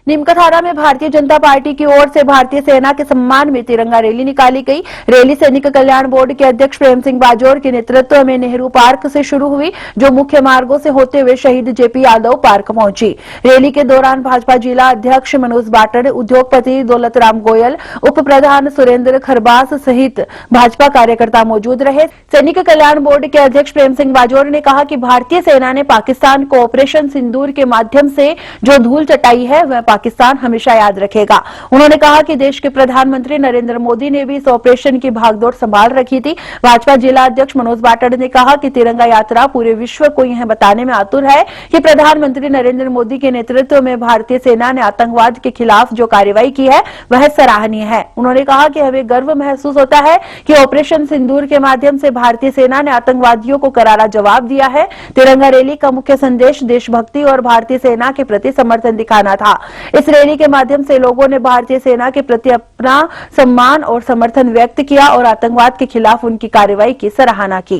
नीमकाथारा में भारतीय जनता पार्टी की ओर से भारतीय सेना के सम्मान में तिरंगा रैली निकाली गई। रैली सैनिक कल्याण बोर्ड के अध्यक्ष प्रेम सिंह बाजोर के नेतृत्व में नेहरू पार्क से शुरू हुई, जो मुख्य मार्गों से होते हुए शहीद जेपी यादव पार्क पहुंची। रैली के दौरान भाजपा जिला अध्यक्ष मनोज बाटड़, उद्योगपति दौलत राम गोयल, उप प्रधान सुरेंद्र खरबास सहित भाजपा कार्यकर्ता मौजूद रहे। सैनिक कल्याण बोर्ड के अध्यक्ष प्रेम सिंह बाजोर ने कहा कि भारतीय सेना ने पाकिस्तान को ऑपरेशन सिंदूर के माध्यम से जो धूल चटाई है वह पाकिस्तान हमेशा याद रखेगा। उन्होंने कहा कि देश के प्रधानमंत्री नरेंद्र मोदी ने भी इस ऑपरेशन की भागदौड़ संभाल रखी थी। भाजपा जिला अध्यक्ष मनोज बाटड़ ने कहा कि तिरंगा यात्रा पूरे विश्व को यह बताने में आतुर है कि प्रधानमंत्री नरेंद्र मोदी के नेतृत्व में भारतीय सेना ने आतंकवाद के खिलाफ जो कार्रवाई की है वह सराहनीय है। उन्होंने कहा कि हमें गर्व महसूस होता है कि ऑपरेशन सिंदूर के माध्यम से भारतीय सेना ने आतंकवादियों को करारा जवाब दिया है। तिरंगा रैली का मुख्य संदेश देशभक्ति और भारतीय सेना के प्रति समर्थन दिखाना था। इस रैली के माध्यम से लोगों ने भारतीय सेना के प्रति अपना सम्मान और समर्थन व्यक्त किया और आतंकवाद के खिलाफ उनकी कार्रवाई की सराहना की।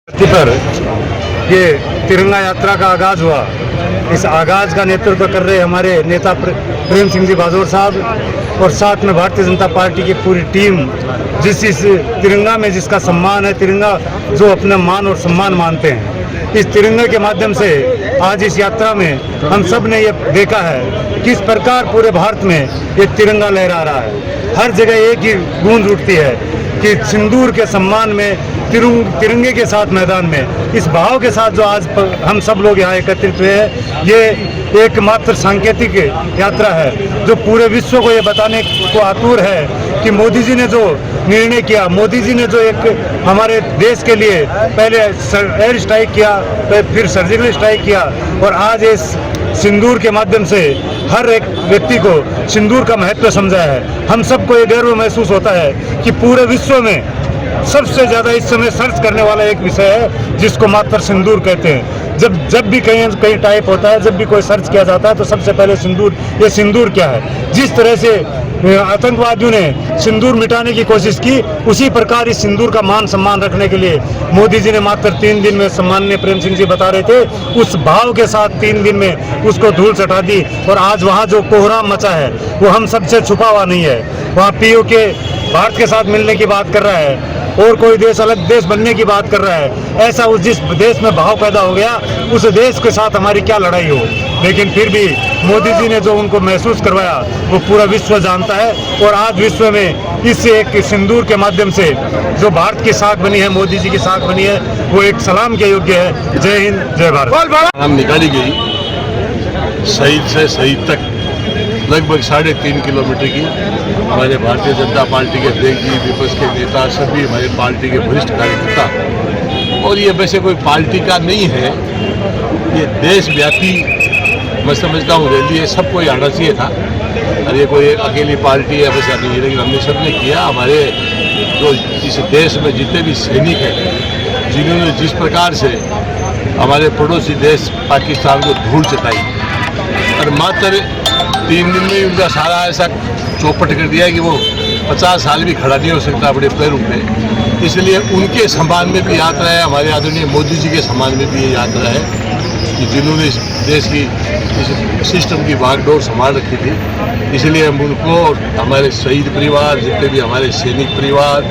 पर ये तिरंगा यात्रा का आगाज हुआ। इस आगाज का नेतृत्व कर रहे हमारे नेता प्रेम सिंह जी बाजोर साहब और साथ में भारतीय जनता पार्टी की पूरी टीम, जिस तिरंगा में जिसका सम्मान है, तिरंगा जो अपना मान और सम्मान मानते हैं, इस तिरंगे के माध्यम से आज इस यात्रा में हम सब ने ये देखा है किस प्रकार पूरे भारत में ये तिरंगा लहरा रहा है। हर जगह एक ही गूंज उठती है कि सिंदूर के सम्मान में तिरंगे के साथ मैदान में इस भाव के साथ जो आज हम सब लोग यहाँ एकत्रित हुए हैं, ये एकमात्र सांकेतिक यात्रा है जो पूरे विश्व को ये बताने को आतुर है कि मोदी जी ने जो निर्णय किया, मोदी जी ने जो एक हमारे देश के लिए पहले एयर स्ट्राइक किया, फिर सर्जिकल स्ट्राइक किया और आज इस सिंदूर के माध्यम से हर एक व्यक्ति को सिंदूर का महत्व समझाया है। हम सबको ये गर्व महसूस होता है कि पूरे विश्व में सबसे ज़्यादा इस समय सर्च करने वाला एक विषय है जिसको मात्र सिंदूर कहते हैं। जब भी कहीं टाइप होता है, जब भी कोई सर्च किया जाता है तो सबसे पहले सिंदूर, ये सिंदूर क्या है। जिस तरह से आतंकवादियों ने सिंदूर मिटाने की कोशिश की, उसी प्रकार इस सिंदूर का मान सम्मान रखने के लिए मोदी जी ने मात्र 3 दिन में, सम्माननीय प्रेम सिंह जी बता रहे थे, उस भाव के साथ 3 दिन में उसको धूल चटा दी। और आज वहाँ जो कोहराम मचा है वो हम सबसे छुपा हुआ नहीं है। वहाँ पीओके भारत के साथ मिलने की बात कर रहा है और कोई देश अलग देश बनने की बात कर रहा है। ऐसा उस जिस देश में भाव पैदा हो गया, उस देश के साथ हमारी क्या लड़ाई हो। लेकिन फिर भी मोदी जी ने जो उनको महसूस करवाया वो पूरा विश्व जानता है। और आज विश्व में इस एक सिंदूर के माध्यम से जो भारत की साख बनी है, मोदी जी की साख बनी है, वो एक सलाम के योग्य है। जय हिंद, जय भारत। हम निकाली गई शहीद से शहीद तक लगभग 3.5 किलोमीटर की। हमारे भारतीय जनता पार्टी के अध्यक्ष जी, विपक्ष के नेता, सभी हमारे पार्टी के वरिष्ठ कार्यकर्ता, और ये वैसे कोई पार्टी का नहीं है, ये देशव्यापी मैं समझता हूँ रैली है। सबको ये आना चाहिए था और ये कोई अकेली पार्टी है वैसा नहीं है, लेकिन हमने सबने किया। हमारे जो इस देश में जितने भी सैनिक हैं, जिन्होंने जिस प्रकार से हमारे पड़ोसी देश पाकिस्तान को धूल चटाई और मात्र 3 दिन में उनका सारा ऐसा चौपट कर दिया कि वो 50 साल भी खड़ा नहीं हो सकता अपने पैरों पे। इसलिए उनके सम्मान में भी यात्रा है, हमारे आदरणीय मोदी जी के सम्मान में भी ये यात्रा है कि जिन्होंने इस देश की इस सिस्टम की बागडोर संभाल रखी थी। इसलिए हम उनको और हमारे शहीद परिवार, जितने भी हमारे सैनिक परिवार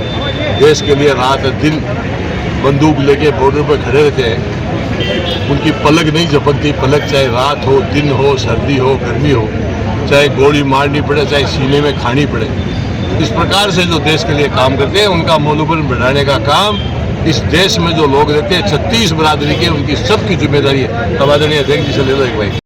देश के लिए रात दिन बंदूक लेके बॉर्डर पर खड़े रहते हैं, उनकी पलक नहीं झपकती। पलक चाहे रात हो, दिन हो, सर्दी हो, गर्मी हो, चाहे गोली मारनी पड़े, चाहे सीने में खानी पड़े, इस प्रकार से जो देश के लिए काम करते हैं, उनका मनोबल बढ़ाने का काम इस देश में जो लोग रहते हैं 36 बरादरी के, उनकी सबकी जिम्मेदारी है। आदरणीय अध्यक्ष जी से ले लो एक भाई।